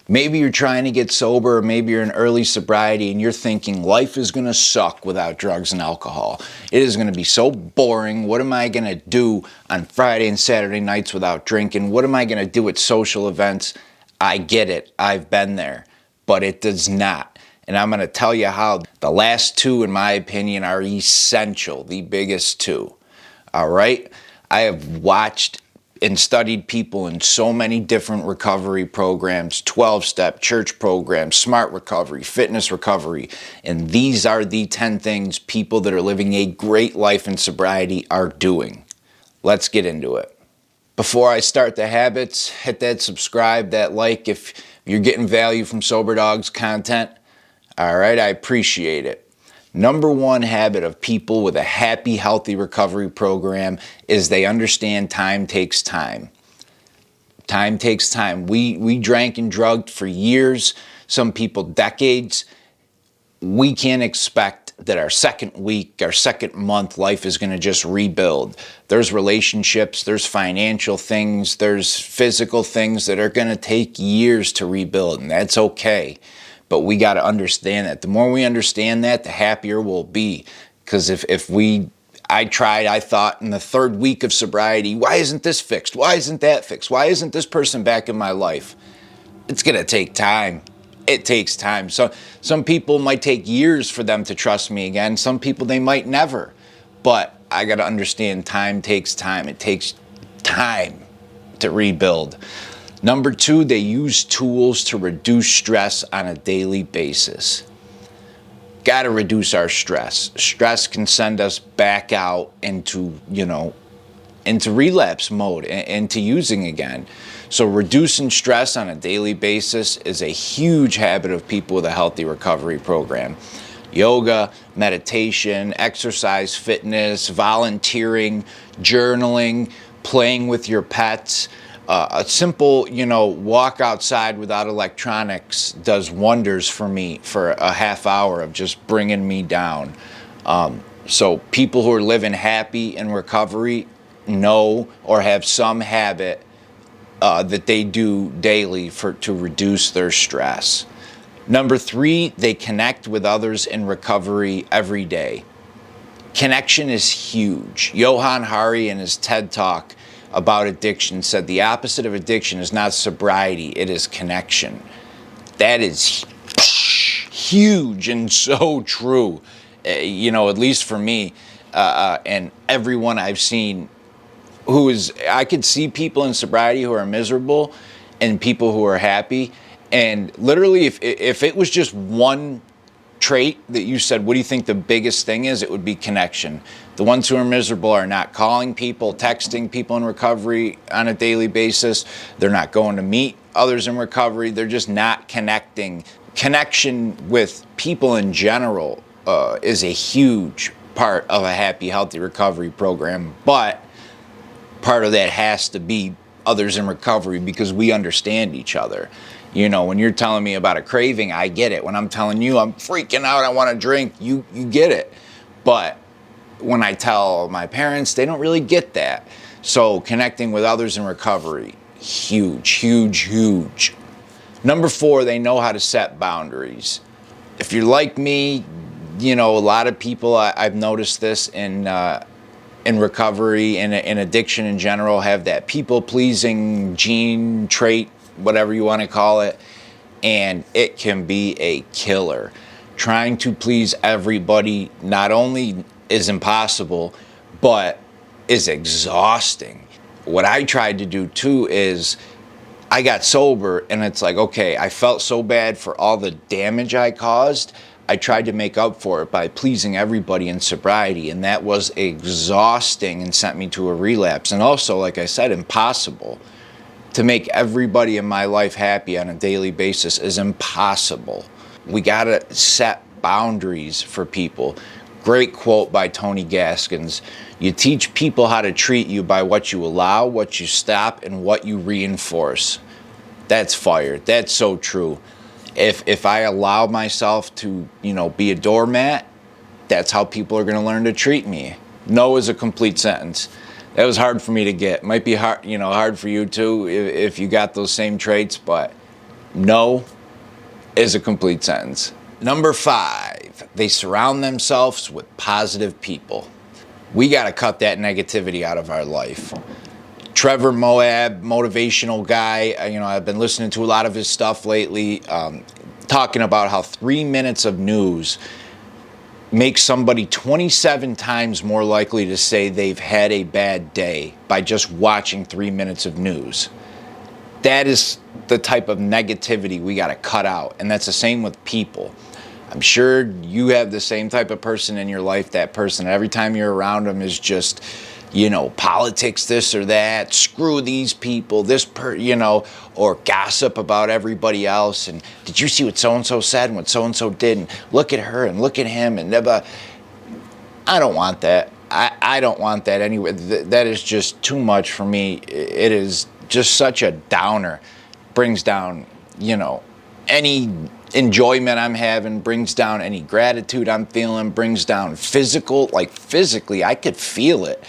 Maybe you're trying to get sober, or maybe you're in early sobriety and you're thinking life is going to suck without drugs and alcohol. It is going to be so boring. What am I going to do on Friday and Saturday nights without drinking? What am I going to do at social events? I get it. I've been there, but it does not. And I'm going to tell you how. The last two, in my opinion, are essential, the biggest two. All right? I have watched and studied people in so many different recovery programs, 12-step, church programs, smart recovery, fitness recovery, and these are the 10 things people that are living a great life in sobriety are doing. Let's get into it. Before I start the habits, hit that subscribe, that like if you're getting value from Soberdogs content. All right, I appreciate it. Number one habit of people with a happy, healthy recovery program is they understand time takes time. Time takes time. We drank and drugged for years, some people decades. We can't expect that our second week, our second month, life is going to just rebuild. There's relationships, there's financial things, there's physical things that are going to take years to rebuild, and that's okay. But we got to understand that. The more we understand that, the happier we'll be. Because I thought in the third week of sobriety, why isn't this fixed? Why isn't that fixed? Why isn't this person back in my life? It's going to take time. It takes time. So some people might take years for them to trust me again. Some people, they might never. But I got to understand time takes time. It takes time to rebuild. Number two, they use tools to reduce stress on a daily basis. Got to reduce our stress. Stress can send us back out into relapse mode, into using again. So reducing stress on a daily basis is a huge habit of people with a healthy recovery program. Yoga, meditation, exercise, fitness, volunteering, journaling, playing with your pets. A simple, walk outside without electronics does wonders for me for a half hour of just bringing me down. So people who are living happy in recovery know or have some habit that they do daily to reduce their stress. Number three, they connect with others in recovery every day. Connection is huge. Johann Hari in his TED Talk about addiction said the opposite of addiction is not sobriety, it is connection. That is huge and so true, at least for me and everyone I've seen I could see people in sobriety who are miserable and people who are happy, and literally if it was just one trait that you said, what do you think the biggest thing is? It would be connection. The ones who are miserable are not calling people, texting people in recovery on a daily basis. They're not going to meet others in recovery. They're just not connecting. Connection with people in general is a huge part of a happy, healthy recovery program. But part of that has to be others in recovery because we understand each other. When you're telling me about a craving, I get it. When I'm telling you I'm freaking out, I want to drink, you get it. But when I tell my parents, they don't really get that. So connecting with others in recovery, huge, huge, huge. Number four, they know how to set boundaries. If you're like me, a lot of people, I've noticed this in recovery and in addiction in general, have that people-pleasing gene trait, whatever you want to call it, and it can be a killer. Trying to please everybody not only is impossible, but is exhausting. What I tried to do too is I got sober and it's like, okay, I felt so bad for all the damage I caused. I tried to make up for it by pleasing everybody in sobriety, and that was exhausting and sent me to a relapse. And also, like I said, impossible. To make everybody in my life happy on a daily basis is impossible. We gotta set boundaries for people. Great quote by Tony Gaskins. You teach people how to treat you by what you allow, what you stop, and what you reinforce. That's fire. That's so true. If I allow myself to, be a doormat, that's how people are going to learn to treat me. No is a complete sentence. That was hard for me to get. Might be hard, hard for you too if you got those same traits, but No is a complete sentence. Number 5, they surround themselves with positive people. We got to cut that negativity out of our life. Trevor Moab, motivational guy, I've been listening to a lot of his stuff lately, talking about how 3 minutes of news makes somebody 27 times more likely to say they've had a bad day by just watching 3 minutes of news. That is the type of negativity we got to cut out. And that's the same with people. I'm sure you have the same type of person in your life. That person, every time you're around them, is just, politics, this or that, screw these people, or gossip about everybody else. And did you see what so-and-so said and what so-and-so did? And look at her and look at him. And I don't want that. I don't want that anyway. That is just too much for me. It is just such a downer. Brings down, any enjoyment I'm having, brings down any gratitude I'm feeling, brings down physically, I could feel it.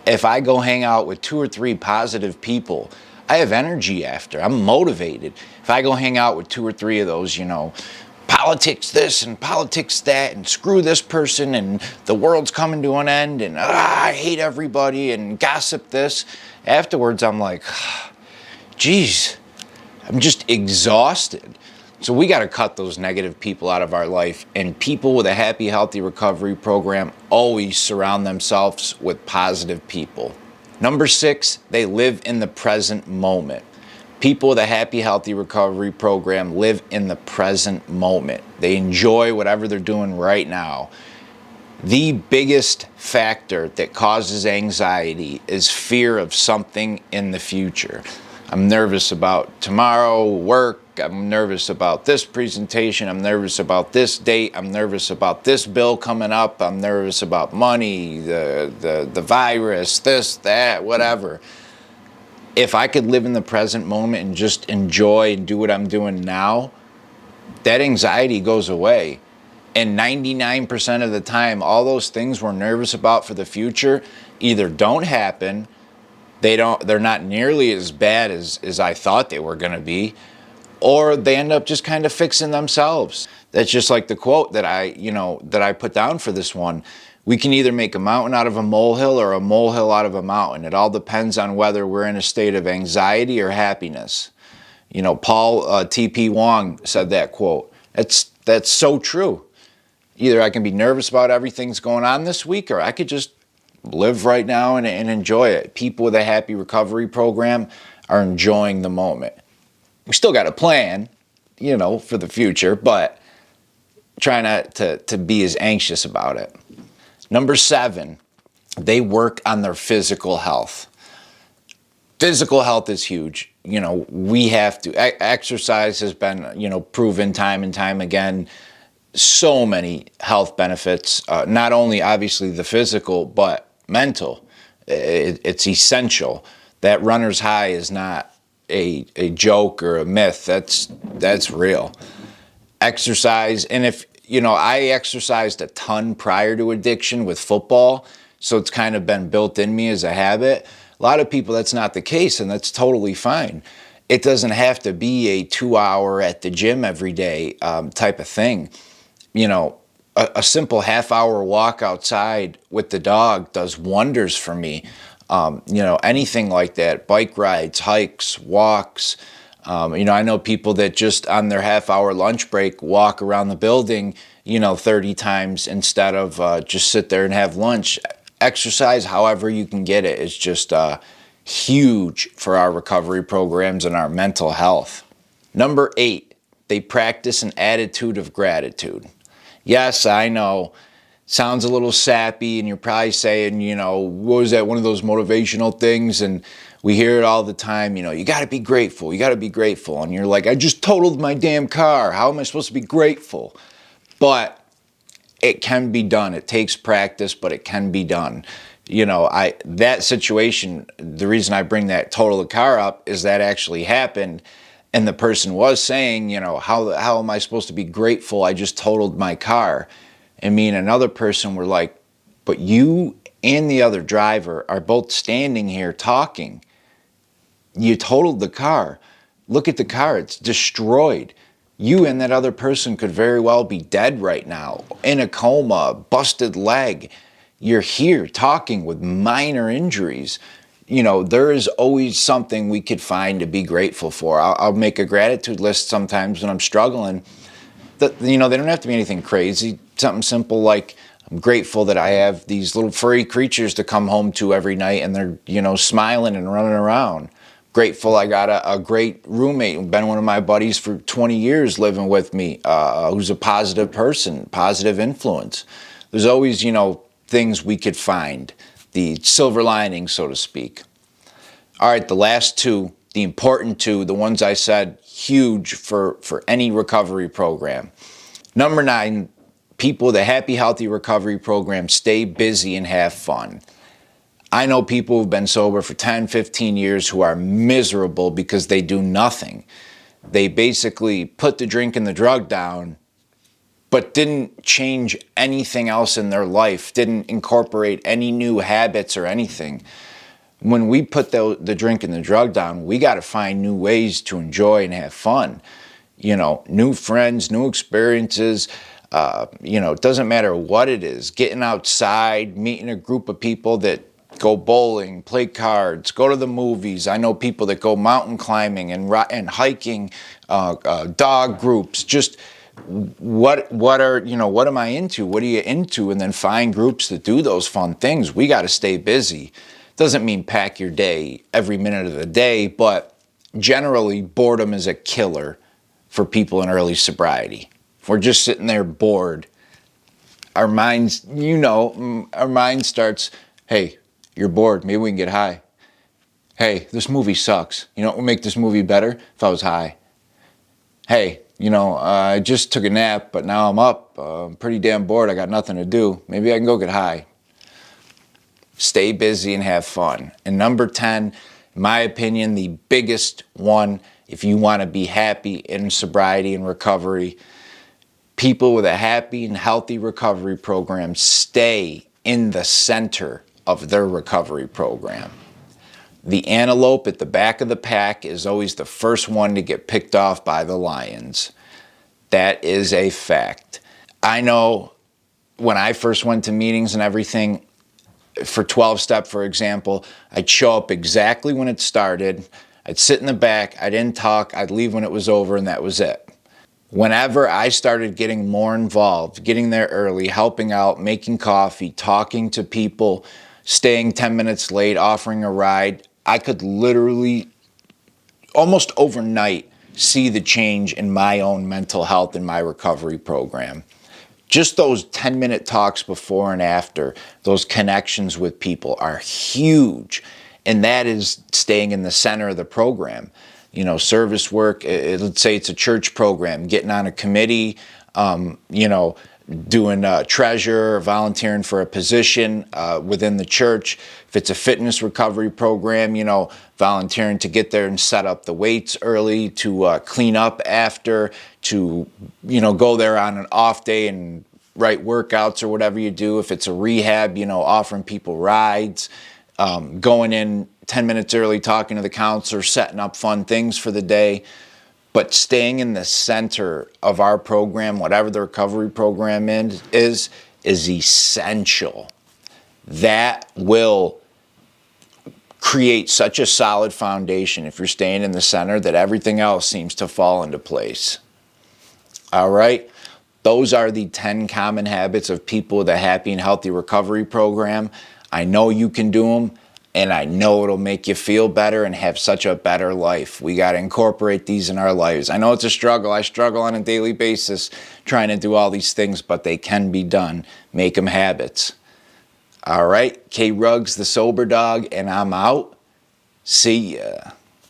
If I go hang out with 2 or 3 positive people, I have energy after. I'm motivated. If I go hang out with 2 or 3 of those, politics this and politics that and screw this person and the world's coming to an end and I hate everybody and gossip this, afterwards I'm like, geez, I'm just exhausted. So we got to cut those negative people out of our life, and people with a happy, healthy recovery program always surround themselves with positive people. Number 6, they live in the present moment. People with a happy, healthy recovery program live in the present moment. They enjoy whatever they're doing right now. The biggest factor that causes anxiety is fear of something in the future. I'm nervous about tomorrow, work. I'm nervous about this presentation. I'm nervous about this date. I'm nervous about this bill coming up. I'm nervous about money, the virus, this, that, whatever. If I could live in the present moment and just enjoy and do what I'm doing now, that anxiety goes away. And 99% of the time, all those things we're nervous about for the future either don't happen, they're not nearly as bad as I thought they were going to be, or they end up just kind of fixing themselves. That's just like the quote that I put down for this one. We can either make a mountain out of a molehill or a molehill out of a mountain. It all depends on whether we're in a state of anxiety or happiness. Paul T.P. Wong said that quote. That's so true. Either I can be nervous about everything's going on this week, or I could just live right now and enjoy it. People with a happy recovery program are enjoying the moment. We still got a plan, for the future, but try not to be as anxious about it. Number 7, they work on their physical health. Physical health is huge. We have to. Exercise has been, proven time and time again. So many health benefits, not only obviously the physical, but mental. It's essential. That runner's high is not a joke or a myth. That's real. Exercise, and if I exercised a ton prior to addiction with football, so it's kind of been built in me as a habit. A lot of people, that's not the case, and that's totally fine. It doesn't have to be a 2-hour at the gym every day type of thing. A simple half-hour walk outside with the dog does wonders for me. Anything like that, bike rides, hikes, walks. I know people that just on their half-hour lunch break walk around the building, 30 times instead of just sit there and have lunch. Exercise, however you can get it, is just huge for our recovery programs and our mental health. Number 8, they practice an attitude of gratitude. Yes, I know. Sounds a little sappy, and you're probably saying, what was that, one of those motivational things? And we hear it all the time, you got to be grateful, you got to be grateful. And you're like, I just totaled my damn car. How am I supposed to be grateful? But it can be done. It takes practice, but it can be done. That situation, the reason I bring that total the car up is that actually happened. And the person was saying, how am I supposed to be grateful? I just totaled my car. And me and another person were like, but you and the other driver are both standing here talking. You totaled the car. Look at the car, it's destroyed. You and that other person could very well be dead right now, in a coma, busted leg. You're here talking with minor injuries. You know, there is always something we could find to be grateful for. I'll make a gratitude list sometimes when I'm struggling. You know, they don't have to be anything crazy. Something simple like, I'm grateful that I have these little furry creatures to come home to every night and they're, you know, smiling and running around. Grateful I got a great roommate, been one of my buddies for 20 years living with me, who's a positive person, positive influence. There's always, you know, things we could find, the silver lining, so to speak. All right, the last two, the important two, the ones I said, huge for any recovery program. Number 9, people, the Happy Healthy Recovery Program, stay busy and have fun. I know people who've been sober for 10, 15 years who are miserable because they do nothing. They basically put the drink and the drug down, but didn't change anything else in their life, didn't incorporate any new habits or anything. When we put the drink and the drug down, we got to find new ways to enjoy and have fun. You know, new friends, new experiences. You know, it doesn't matter what it is. Getting outside, meeting a group of people that go bowling, play cards, go to the movies. I know people that go mountain climbing and hiking, dog groups. Just what am I into? What are you into? And then find groups that do those fun things. We got to stay busy. Doesn't mean pack your day every minute of the day, but generally boredom is a killer for people in early sobriety. If we're just sitting there bored, our minds, our mind starts, hey, you're bored, maybe we can get high. Hey, this movie sucks. You know what would make this movie better? If I was high. Hey, I just took a nap, but now I'm up. I'm pretty damn bored. I got nothing to do. Maybe I can go get high. Stay busy and have fun. And number 10, in my opinion, the biggest one, if you want to be happy in sobriety and recovery, people with a happy and healthy recovery program stay in the center of their recovery program. The antelope at the back of the pack is always the first one to get picked off by the lions. That is a fact. I know when I first went to meetings and everything, for 12-step, for example, I'd show up exactly when it started. I'd sit in the back. I didn't talk. I'd leave when it was over, and that was it. Whenever I started getting more involved, getting there early, helping out, making coffee, talking to people, staying 10 minutes late, offering a ride, I could literally, almost overnight, see the change in my own mental health in my recovery program. Just those 10-minute talks before and after, those connections with people are huge. And that is staying in the center of the program. Service work, let's say it's a church program, getting on a committee, doing treasurer, volunteering for a position within the church. If it's a fitness recovery program, volunteering to get there and set up the weights early, to clean up after, to, go there on an off day and write workouts or whatever you do. If it's a rehab, offering people rides, going in 10 minutes early, talking to the counselor, setting up fun things for the day. But staying in the center of our program, whatever the recovery program is essential. That will create such a solid foundation if you're staying in the center that everything else seems to fall into place. All right? Those are the 10 common habits of people with a happy and healthy recovery program. I know you can do them. And I know it'll make you feel better and have such a better life. We got to incorporate these in our lives. I know it's a struggle. I struggle on a daily basis trying to do all these things, but they can be done. Make them habits. All right, K. Ruggs, the Soberdog, and I'm out. See ya.